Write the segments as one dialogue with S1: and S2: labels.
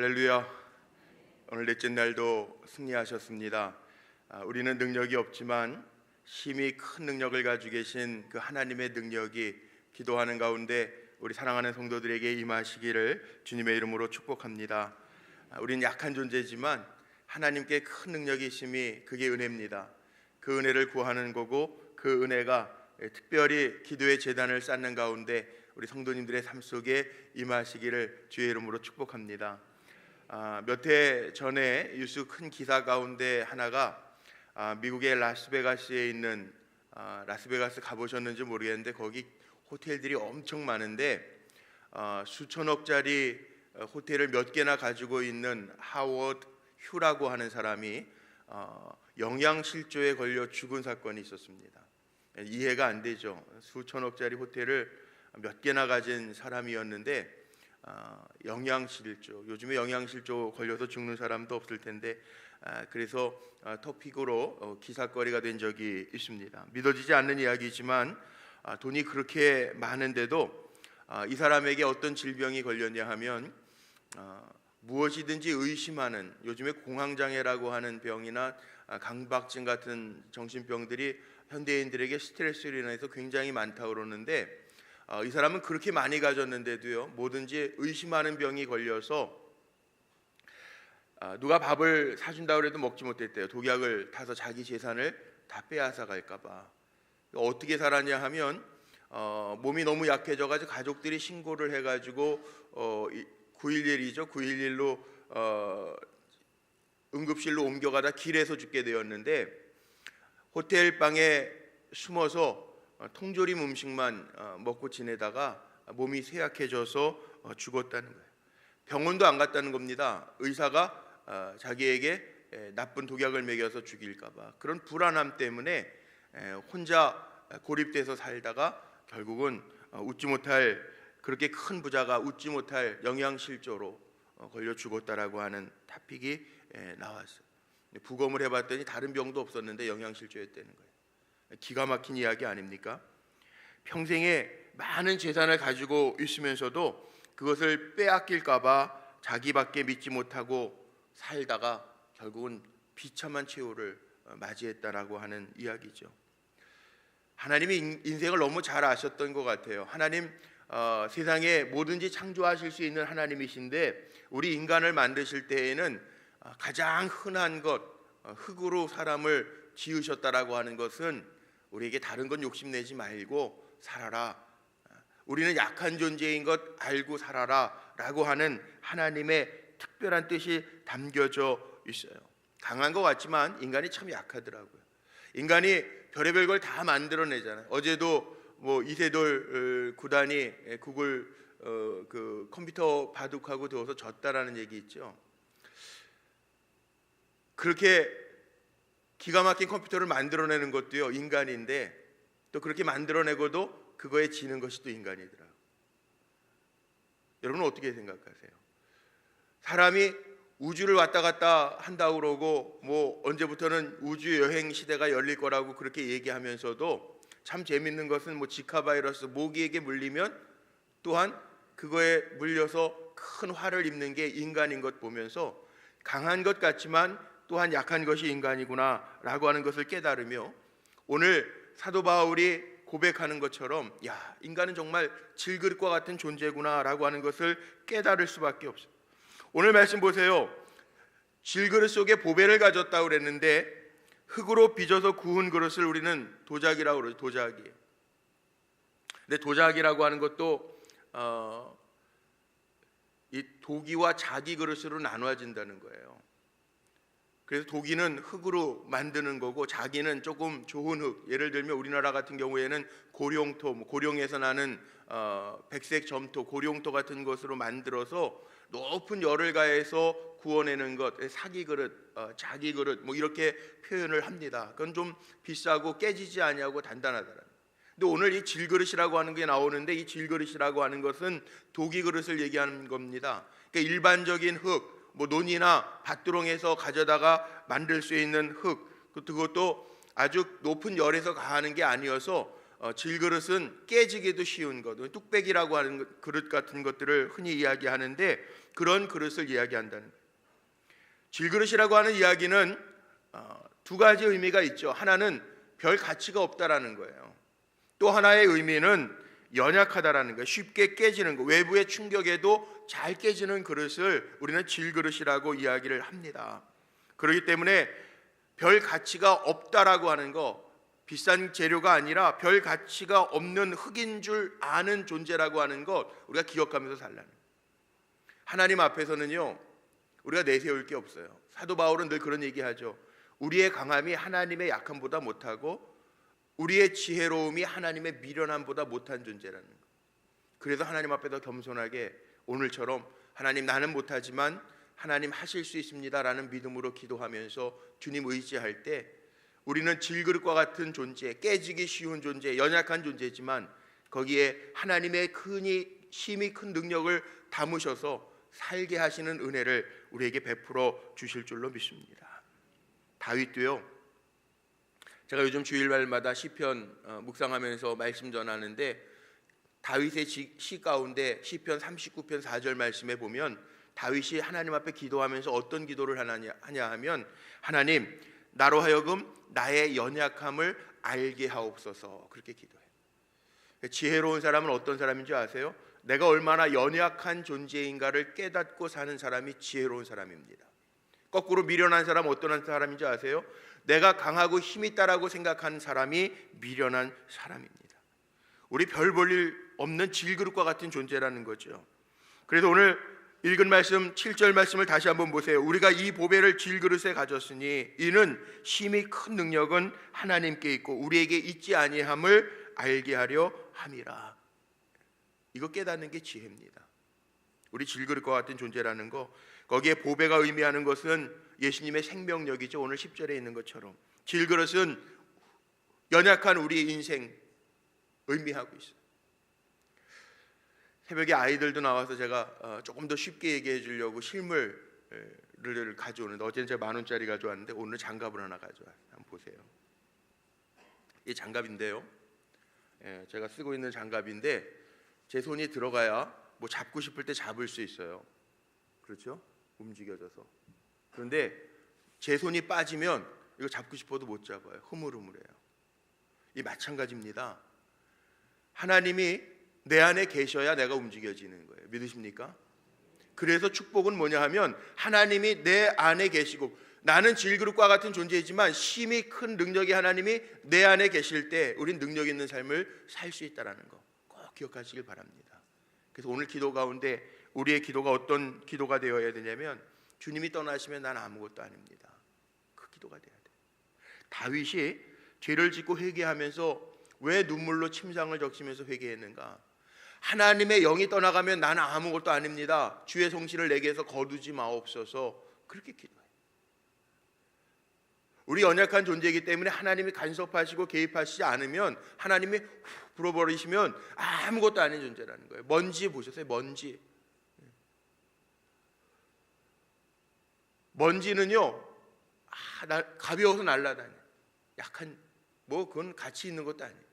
S1: 할렐루야. 오늘 넷째 날도 승리하셨습니다. 우리는 능력이 없지만 심히 큰 능력을 가지고 계신 그 하나님의 능력이 기도하는 가운데 우리 사랑하는 성도들에게 임하시기를 주님의 이름으로 축복합니다. 우리는 약한 존재지만 하나님께 큰 능력이 있음이 그게 은혜입니다. 그 은혜를 구하는 거고, 그 은혜가 특별히 기도의 제단을 쌓는 가운데 우리 성도님들의 삶 속에 임하시기를 주의 이름으로 축복합니다. 몇 해 전에 뉴스 큰 기사 가운데 하나가 미국의 라스베가스에 있는, 라스베가스 가보셨는지 모르겠는데 거기 호텔들이 엄청 많은데 수천억짜리 호텔을 몇 개나 가지고 있는 하워드 휴라고 하는 사람이 영양실조에 걸려 죽은 사건이 있었습니다. 이해가 안 되죠. 수천억짜리 호텔을 몇 개나 가진 사람이었는데 영양실조, 요즘에 영양실조 걸려서 죽는 사람도 없을 텐데 그래서 토픽으로 기사거리가 된 적이 있습니다. 믿어지지 않는 이야기지만 돈이 그렇게 많은데도 이 사람에게 어떤 질병이 걸렸냐 하면 무엇이든지 의심하는, 요즘에 공황장애라고 하는 병이나 강박증 같은 정신병들이 현대인들에게 스트레스로 인해서 굉장히 많다고 그러는데 이 사람은 그렇게 많이 가졌는데도요, 뭐든지 의심하는 병이 걸려서 누가 밥을 사준다고 해도 먹지 못했대요. 독약을 타서 자기 재산을 다 빼앗아 갈까봐. 어떻게 살았냐 하면 몸이 너무 약해져가지고 가족들이 신고를 해가지고 911이죠. 911로 응급실로 옮겨가다 길에서 죽게 되었는데, 호텔 방에 숨어서 통조림 음식만 먹고 지내다가 몸이 쇠약해져서 죽었다는 거예요. 병원도 안 갔다는 겁니다. 의사가 자기에게 나쁜 독약을 먹여서 죽일까 봐. 그런 불안함 때문에 혼자 고립돼서 살다가 결국은 웃지 못할, 그렇게 큰 부자가 웃지 못할 영양실조로 걸려 죽었다라고 하는 토픽이 나왔어요. 부검을 해봤더니 다른 병도 없었는데 영양실조였다는 거예요. 기가 막힌 이야기 아닙니까? 평생에 많은 재산을 가지고 있으면서도 그것을 빼앗길까 봐 자기밖에 믿지 못하고 살다가 결국은 비참한 최후를 맞이했다라고 하는 이야기죠. 하나님이 인생을 너무 잘 아셨던 것 같아요. 하나님 세상에 뭐든지 창조하실 수 있는 하나님이신데, 우리 인간을 만드실 때에는 가장 흔한 것, 흙으로 사람을 지으셨다라고 하는 것은 우리에게 다른 건 욕심내지 말고 살아라, 우리는 약한 존재인 것 알고 살아라 라고 하는 하나님의 특별한 뜻이 담겨져 있어요. 강한 것 같지만 인간이 참 약하더라고요. 인간이 별의별 걸 다 만들어내잖아요. 어제도 이세돌 구단이 구글 그 컴퓨터 바둑하고 두어서 졌다라는 얘기 있죠. 그렇게 기가 막힌 컴퓨터를 만들어내는 것도요 인간인데, 또 그렇게 만들어내고도 그거에 지는 것이 또 인간이더라고요. 여러분은 어떻게 생각하세요? 사람이 우주를 왔다 갔다 한다고 그러고 언제부터는 우주 여행 시대가 열릴 거라고 그렇게 얘기하면서도 참 재밌는 것은 지카 바이러스, 모기에게 물리면 또한 그거에 물려서 큰 화를 입는 게 인간인 것 보면서 강한 것 같지만 또한 약한 것이 인간이구나 라고 하는 것을 깨달으며, 오늘 사도 바울이 고백하는 것처럼 인간은 정말 질그릇과 같은 존재구나 라고 하는 것을 깨달을 수밖에 없어요. 오늘 말씀 보세요. 질그릇 속에 보배를 가졌다고 그랬는데, 흙으로 빚어서 구운 그릇을 우리는 도자기라고 그러죠. 도자기. 근데 도자기라고 하는 것도 이 도기와 자기 그릇으로 나눠진다는 거예요. 그래서 도기는 흙으로 만드는 거고, 자기는 조금 좋은 흙, 예를 들면 우리나라 같은 경우에는 고룡토, 고룡에서 나는 백색 점토, 고룡토 같은 것으로 만들어서 높은 열을 가해서 구워내는 것, 사기 그릇, 자기 그릇 이렇게 표현을 합니다. 그건 좀 비싸고 깨지지 아니하고 단단하더라. 근데 오늘 이 질그릇이라고 하는 게 나오는데, 이 질그릇이라고 하는 것은 도기 그릇을 얘기하는 겁니다. 그러니까 일반적인 흙, 논이나 밭두렁에서 가져다가 만들 수 있는 흙, 그것도 아주 높은 열에서 가하는 게 아니어서 질그릇은 깨지기도 쉬운 것, 뚝배기라고 하는 그릇 같은 것들을 흔히 이야기하는데 그런 그릇을 이야기한다는 거예요. 질그릇이라고 하는 이야기는 두 가지 의미가 있죠. 하나는 별 가치가 없다라는 거예요. 또 하나의 의미는 연약하다라는 거예요. 쉽게 깨지는 거, 외부의 충격에도 잘 깨지는 그릇을 우리는 질그릇이라고 이야기를 합니다. 그렇기 때문에 별 가치가 없다라고 하는 거, 비싼 재료가 아니라 별 가치가 없는 흙인 줄 아는 존재라고 하는 것, 우리가 기억하면서 살라는 거예요. 하나님 앞에서는요, 우리가 내세울 게 없어요. 사도 바울은 늘 그런 얘기하죠. 우리의 강함이 하나님의 약함보다 못하고 우리의 지혜로움이 하나님의 미련함보다 못한 존재라는 거. 그래서 하나님 앞에 더 겸손하게 오늘처럼 하나님 나는 못하지만 하나님 하실 수 있습니다라는 믿음으로 기도하면서 주님 의지할 때 우리는 질그릇과 같은 존재, 깨지기 쉬운 존재, 연약한 존재지만 거기에 하나님의 심히 큰 능력을 담으셔서 살게 하시는 은혜를 우리에게 베풀어 주실 줄로 믿습니다. 다윗도요, 제가 요즘 주일날마다 시편 묵상하면서 말씀 전하는데 다윗의 시 가운데 시편 39편 4절 말씀에 보면 다윗이 하나님 앞에 기도하면서 어떤 기도를 하냐 하면 하나님 나로 하여금 나의 연약함을 알게 하옵소서, 그렇게 기도해요. 지혜로운 사람은 어떤 사람인 줄 아세요? 내가 얼마나 연약한 존재인가를 깨닫고 사는 사람이 지혜로운 사람입니다. 거꾸로 미련한 사람은 어떤 사람인지 아세요? 내가 강하고 힘 있다라고 생각하는 사람이 미련한 사람입니다. 우리 별 볼 일 없는 질그릇과 같은 존재라는 거죠. 그래서 오늘 읽은 말씀 7절 말씀을 다시 한번 보세요. 우리가 이 보배를 질그릇에 가졌으니 이는 심히 큰 능력은 하나님께 있고 우리에게 있지 아니함을 알게 하려 함이라. 이거 깨닫는 게 지혜입니다. 우리 질그릇과 같은 존재라는 거, 거기에 보배가 의미하는 것은 예수님의 생명력이죠. 오늘 10절에 있는 것처럼 질그릇은 연약한 우리의 인생 의미하고 있어요. 새벽에 아이들도 나와서 제가 조금 더 쉽게 얘기해 주려고 실물을 가져오는데 어제는 제가 10,000원짜리 가져왔는데 오늘 장갑을 하나 가져왔어요. 한번 보세요. 이 장갑인데요, 제가 쓰고 있는 장갑인데 제 손이 들어가야 뭐 잡고 싶을 때 잡을 수 있어요. 그렇죠? 움직여져서. 그런데 제 손이 빠지면 이거 잡고 싶어도 못 잡아요. 흐물흐물해요. 이 마찬가지입니다. 하나님이 내 안에 계셔야 내가 움직여지는 거예요. 믿으십니까? 그래서 축복은 뭐냐 하면 하나님이 내 안에 계시고 나는 질그릇과 같은 존재이지만 심히 큰 능력의 하나님이 내 안에 계실 때 우린 능력 있는 삶을 살 수 있다는 거 꼭 기억하시길 바랍니다. 그래서 오늘 기도 가운데 우리의 기도가 어떤 기도가 되어야 되냐면 주님이 떠나시면 난 아무것도 아닙니다. 그 기도가 돼야 돼요. 다윗이 죄를 짓고 회개하면서 왜 눈물로 침상을 적시면서 회개했는가? 하나님의 영이 떠나가면 나는 아무것도 아닙니다. 주의 성실을 내게서 거두지 마옵소서, 그렇게 기도해요. 우리 연약한 존재이기 때문에 하나님이 간섭하시고 개입하시지 않으면 하나님이 불어버리시면 아무것도 아닌 존재라는 거예요. 먼지 보셨어요? 먼지는요 가벼워서 날아다녀요. 약한 그건 가치 있는 것도 아니에요.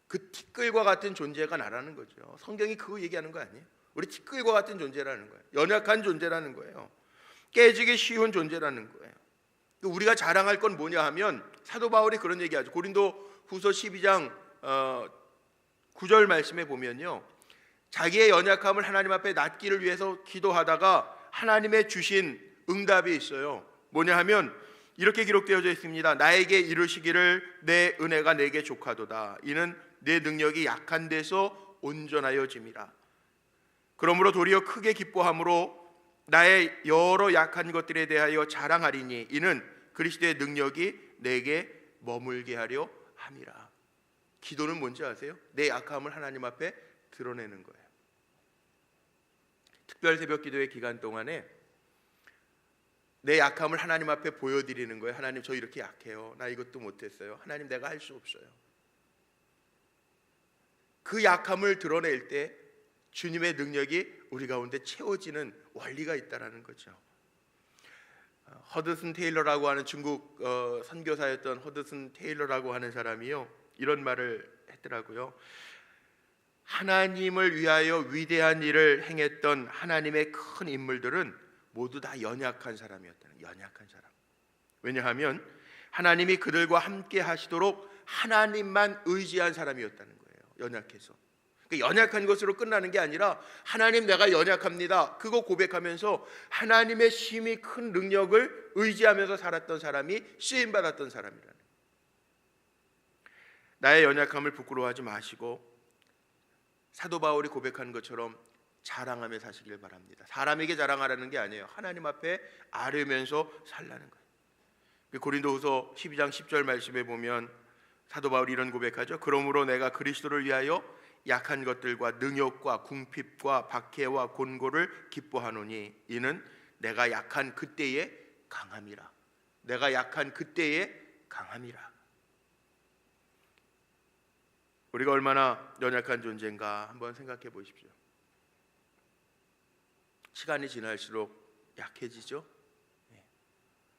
S1: 그 티끌과 같은 존재가 나라는 거죠. 성경이 그거 얘기하는 거 아니에요? 우리 티끌과 같은 존재라는 거예요. 연약한 존재라는 거예요. 깨지기 쉬운 존재라는 거예요. 우리가 자랑할 건 뭐냐 하면 사도 바울이 그런 얘기하죠. 고린도 후서 12장 9절 말씀에 보면요, 자기의 연약함을 하나님 앞에 낫기를 위해서 기도하다가 하나님의 주신 응답이 있어요. 뭐냐 하면 이렇게 기록되어져 있습니다. 나에게 이르시기를 내 은혜가 내게 족하도다. 이는 내 능력이 약한 데서 온전하여짐이라. 그러므로 도리어 크게 기뻐함으로 나의 여러 약한 것들에 대하여 자랑하리니 이는 그리스도의 능력이 내게 머물게 하려 함이라. 기도는 뭔지 아세요? 내 약함을 하나님 앞에 드러내는 거예요. 특별 새벽 기도의 기간 동안에 내 약함을 하나님 앞에 보여드리는 거예요. 하나님, 저 이렇게 약해요. 나 이것도 못했어요. 하나님, 내가 할 수 없어요. 그 약함을 드러낼 때 주님의 능력이 우리 가운데 채워지는 원리가 있다라는 거죠. 허드슨 테일러라고 하는 중국 선교사였던 허드슨 테일러라고 하는 사람이요, 이런 말을 했더라고요. 하나님을 위하여 위대한 일을 행했던 하나님의 큰 인물들은 모두 다 연약한 사람이었다는, 연약한 사람. 왜냐하면 하나님이 그들과 함께 하시도록 하나님만 의지한 사람이었다는 거예요. 연약해서. 그러니까 연약한 것으로 끝나는 게 아니라 하나님 내가 연약합니다, 그거 고백하면서 하나님의 심히 큰 능력을 의지하면서 살았던 사람이 쓰임받았던 사람이라는 거예요. 나의 연약함을 부끄러워하지 마시고 사도 바울이 고백한 것처럼 자랑하며 사시길 바랍니다. 사람에게 자랑하라는 게 아니에요. 하나님 앞에 아뢰면서 살라는 거예요. 고린도후서 12장 10절 말씀에 보면 사도 바울이 이런 고백하죠. 그러므로 내가 그리스도를 위하여 약한 것들과 능욕과 궁핍과 박해와 곤고를 기뻐하노니 이는 내가 약한 그때에 강함이라. 내가 약한 그때에 강함이라. 우리가 얼마나 연약한 존재인가 한번 생각해 보십시오. 시간이 지날수록 약해지죠.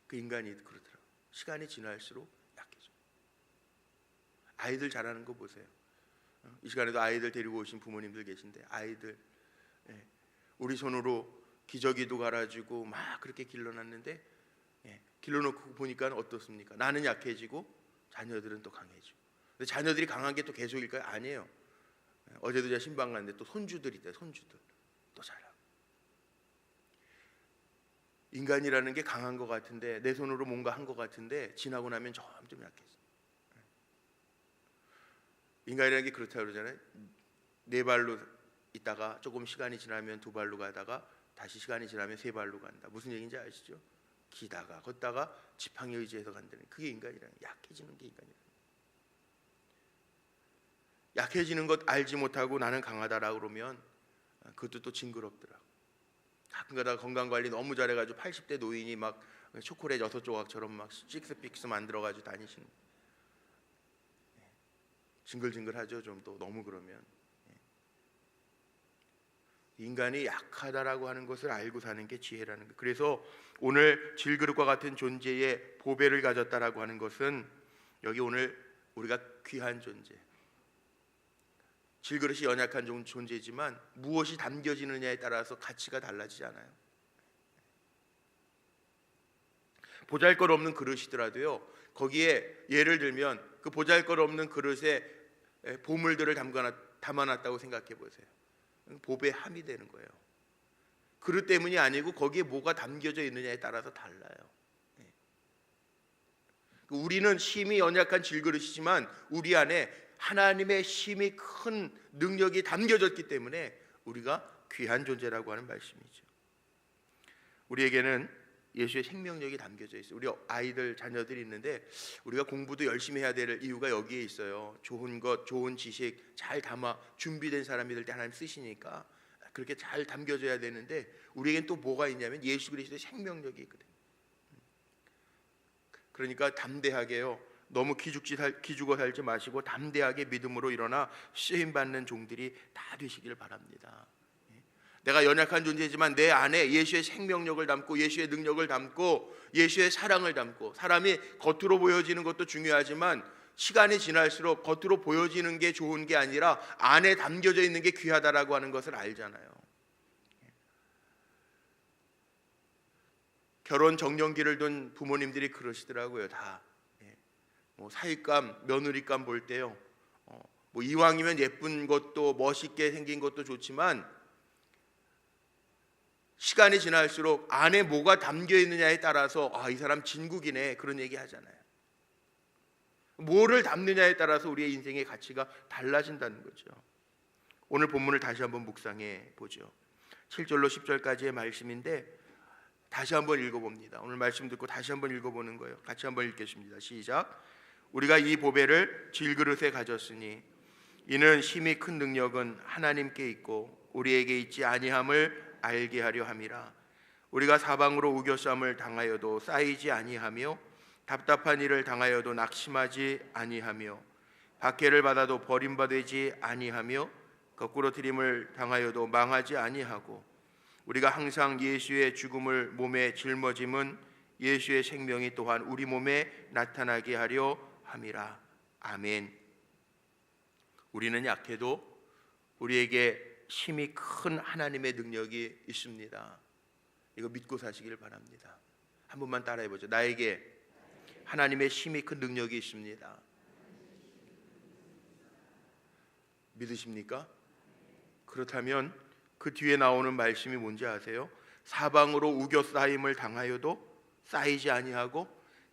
S1: 그 인간이 그러더라고요. 시간이 지날수록 약해져. 아이들 자라는 거 보세요. 이 시간에도 아이들 데리고 오신 부모님들 계신데, 아이들 우리 손으로 기저귀도 갈아주고 막 그렇게 길러놨는데 길러놓고 보니까 어떻습니까? 나는 약해지고 자녀들은 또 강해지고. 근데 자녀들이 강한 게 또 계속일까요? 아니에요. 어제도 제가 신방 갔는데 또 손주들이 있대. 손주들 또 자라고. 인간이라는 게 강한 것 같은데, 내 손으로 뭔가 한 것 같은데 지나고 나면 점점 약해져. 인간이라는 게 그렇다고 그러잖아요. 네 발로 있다가 조금 시간이 지나면 두 발로 가다가 다시 시간이 지나면 세 발로 간다. 무슨 얘기인지 아시죠? 기다가 걷다가 지팡이 의지해서 간다는, 그게 인간이라는, 약해지는 게 인간이라는. 약해지는 것 알지 못하고 나는 강하다라고 그러면 그것도 또 징그럽더라고. 가끔 가다가 건강관리 너무 잘해가지고 80대 노인이 막 초콜릿 6조각처럼 막 식스픽스 만들어가지고 다니시는, 징글징글하죠. 좀 또 너무 그러면. 인간이 약하다라고 하는 것을 알고 사는 게 지혜라는 거예요. 그래서 오늘 질그릇과 같은 존재의 보배를 가졌다라고 하는 것은, 여기 오늘 우리가 귀한 존재, 질그릇이 연약한 존재지만 무엇이 담겨지느냐에 따라서 가치가 달라지잖아요. 보잘것없는 그릇이더라도요, 거기에 예를 들면 그 보잘것없는 그릇에 보물들을 담아놨다고 생각해 보세요. 보배함이 되는 거예요. 그릇 때문이 아니고 거기에 뭐가 담겨져 있느냐에 따라서 달라요. 우리는 심히 연약한 질그릇이지만 우리 안에 하나님의 심히 큰 능력이 담겨졌기 때문에 우리가 귀한 존재라고 하는 말씀이죠. 우리에게는 예수의 생명력이 담겨져 있어요. 우리 아이들, 자녀들이 있는데 우리가 공부도 열심히 해야 될 이유가 여기에 있어요. 좋은 것, 좋은 지식 잘 담아 준비된 사람이 될 때 하나님 쓰시니까 그렇게 잘 담겨져야 되는데, 우리에겐 또 뭐가 있냐면 예수 그리스도의 생명력이 있거든요. 그러니까 담대하게요, 너무 기죽어 살지 마시고 담대하게 믿음으로 일어나 쓰임받는 종들이 다 되시길 바랍니다. 내가 연약한 존재지만 내 안에 예수의 생명력을 담고 예수의 능력을 담고 예수의 사랑을 담고, 사람이 겉으로 보여지는 것도 중요하지만 시간이 지날수록 겉으로 보여지는 게 좋은 게 아니라 안에 담겨져 있는 게 귀하다라고 하는 것을 알잖아요. 결혼 정년기를 둔 부모님들이 그러시더라고요. 다 뭐 사윗감, 며느리감 볼 때요, 뭐 이왕이면 예쁜 것도 멋있게 생긴 것도 좋지만 시간이 지날수록 안에 뭐가 담겨 있느냐에 따라서 이 사람 진국이네, 그런 얘기 하잖아요. 뭐를 담느냐에 따라서 우리의 인생의 가치가 달라진다는 거죠. 오늘 본문을 다시 한번 묵상해 보죠. 7절로 10절까지의 말씀인데 다시 한번 읽어봅니다. 오늘 말씀 듣고 다시 한번 읽어보는 거예요. 같이 한번 읽겠습니다. 시작. 우리가 이 보배를 질그릇에 가졌으니 이는 심히 큰 능력은 하나님께 있고 우리에게 있지 아니함을 알게 하려 함이라. 우리가 사방으로 우겨쌈을 당하여도 쌓이지 아니하며 답답한 일을 당하여도 낙심하지 아니하며 박해를 받아도 버림받지 아니하며 거꾸로 트림을 당하여도 망하지 아니하고 우리가 항상 예수의 죽음을 몸에 짊어짐은 예수의 생명이 또한 우리 몸에 나타나게 하려 함이라. 아멘. 우리는 약해도 우리에게 힘이 큰 하나님의 능력이 있습니다. 이거 믿고 사시길 바랍니다. 한 번만 따라해 보죠. 나에게 하나님의 힘이 큰 능력이 있습니다. 믿으십니까? 그렇다면 그 뒤에 나오는 말씀이 뭔지 아세요? 사방으로 우겨 쌓임을 당하여도 쌓이지 아니하고,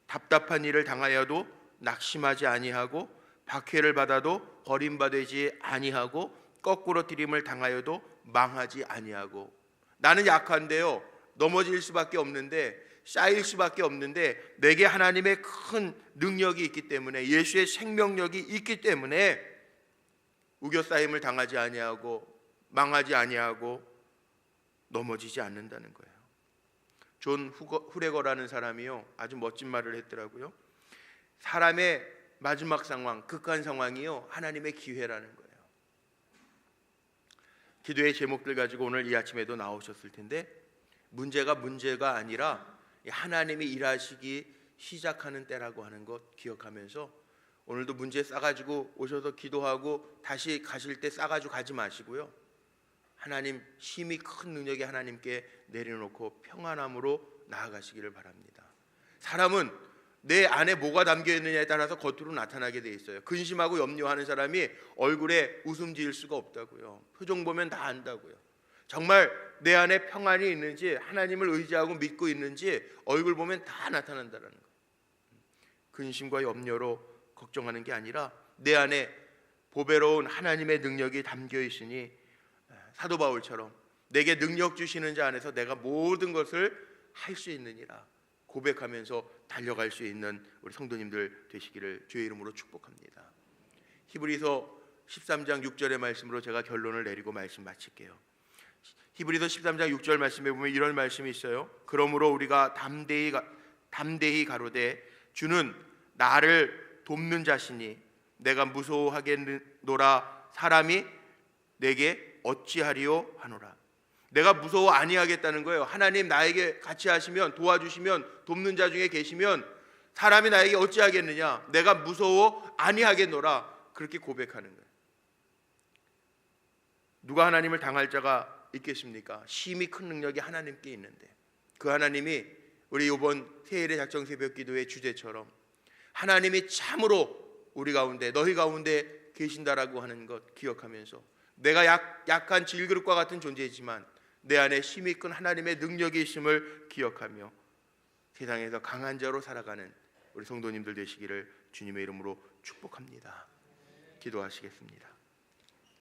S1: 답답한 일을 당하여도 낙심하지 아니하고, 박해를 받아도 버림받지 아니하고, 거꾸로 들임을 당하여도 망하지 아니하고. 나는 약한데요, 넘어질 수밖에 없는데, 쌓일 수밖에 없는데, 내게 하나님의 큰 능력이 있기 때문에, 예수의 생명력이 있기 때문에 우겨싸임을 당하지 아니하고 망하지 아니하고 넘어지지 않는다는 거예요. 존 후레거라는 사람이요, 아주 멋진 말을 했더라고요. 사람의 마지막 상황, 극한 상황이요, 하나님의 기회라는 거예요. 기도의 제목들 가지고 오늘 이 아침에도 나오셨을 텐데, 문제가 아니라 하나님이 일하시기 시작하는 때라고 하는 것 기억하면서, 오늘도 문제 싸가지고 오셔서 기도하고 다시 가실 때 싸가지고 가지 마시고요, 하나님 힘이 큰 능력이 하나님께 내려놓고 평안함으로 나아가시기를 바랍니다. 사람은 내 안에 뭐가 담겨 있느냐에 따라서 겉으로 나타나게 돼 있어요. 근심하고 염려하는 사람이 얼굴에 웃음 지을 수가 없다고요. 표정 보면 다 안다고요. 정말 내 안에 평안이 있는지, 하나님을 의지하고 믿고 있는지 얼굴 보면 다 나타난다는 거예요. 근심과 염려로 걱정하는 게 아니라 내 안에 보배로운 하나님의 능력이 담겨 있으니, 사도 바울처럼 내게 능력 주시는 자 안에서 내가 모든 것을 할 수 있느니라 고백하면서 달려갈 수 있는 우리 성도님들 되시기를 주의 이름으로 축복합니다. 히브리서 13장 6절의 말씀으로 제가 결론을 내리고 말씀 마칠게요. 히브리서 13장 6절 말씀에 보면 이런 말씀이 있어요. 그러므로 우리가 담대히 가로되 주는 나를 돕는 자시니 내가 무서워하겠노라 사람이 내게 어찌하리요 하노라. 내가 무서워 아니하겠다는 거예요. 하나님 나에게 같이 하시면, 도와주시면, 돕는 자 중에 계시면 사람이 나에게 어찌하겠느냐, 내가 무서워 아니하겠노라, 그렇게 고백하는 거예요. 누가 하나님을 당할 자가 있겠습니까? 힘이 큰 능력이 하나님께 있는데, 그 하나님이 우리 이번 세일의 작정 새벽 기도의 주제처럼 하나님이 참으로 우리 가운데, 너희 가운데 계신다라고 하는 것 기억하면서, 내가 약한 질그릇과 같은 존재이지만 내 안에 힘이 큰 하나님의 능력이 있음을 기억하며 세상에서 강한 자로 살아가는 우리 성도님들 되시기를 주님의 이름으로 축복합니다. 기도하시겠습니다.